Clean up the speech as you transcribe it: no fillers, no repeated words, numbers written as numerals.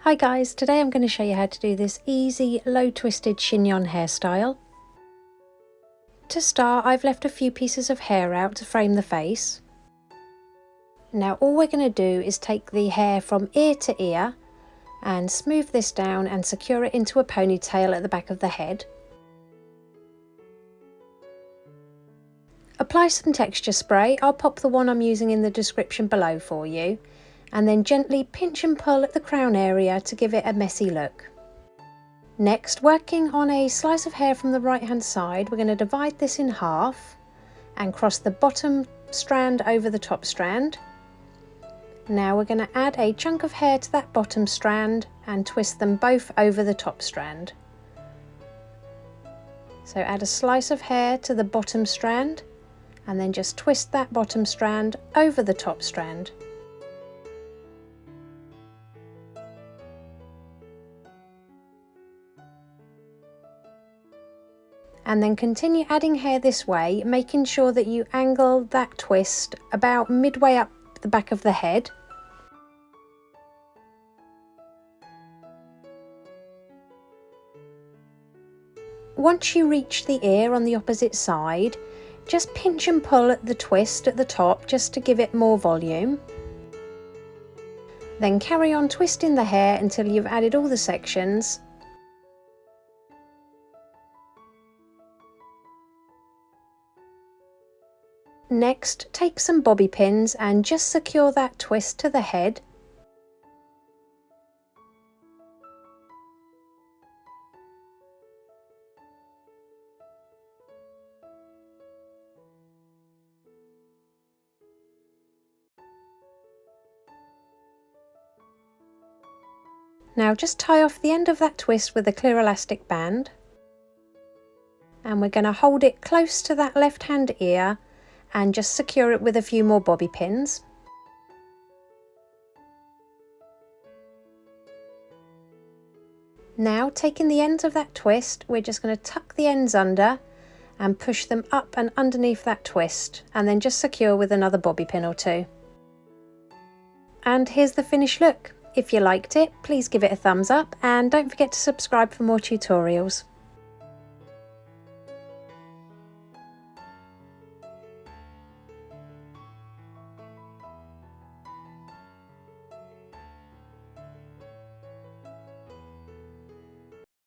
Hi guys, today I'm going to show you how to do this easy low twisted chignon hairstyle. To start, I've left a few pieces of hair out to frame the face. Now all we're going to do is take the hair from ear to ear and smooth this down and secure it into a ponytail at the back of the head. Apply some texture spray. I'll pop the one I'm using in the description below for you, and then gently pinch and pull at the crown area to give it a messy look. Next, working on a slice of hair from the right hand side, we're going to divide this in half and cross the bottom strand over the top strand. Now we're going to add a chunk of hair to that bottom strand and twist them both over the top strand. So add a slice of hair to the bottom strand and then just twist that bottom strand over the top strand. And then continue adding hair this way, making sure that you angle that twist about midway up the back of the head. Once you reach the ear on the opposite side, just pinch and pull at the twist at the top just to give it more volume. Then carry on twisting the hair until you've added all the sections. Next, take some bobby pins and just secure that twist to the head. Now just tie off the end of that twist with a clear elastic band, and we're going to hold it close to that left hand ear and just secure it with a few more bobby pins. Now, taking the ends of that twist, we're just going to tuck the ends under and push them up and underneath that twist, and then just secure with another bobby pin or two. And here's the finished look. If you liked it, please give it a thumbs up and don't forget to subscribe for more tutorials.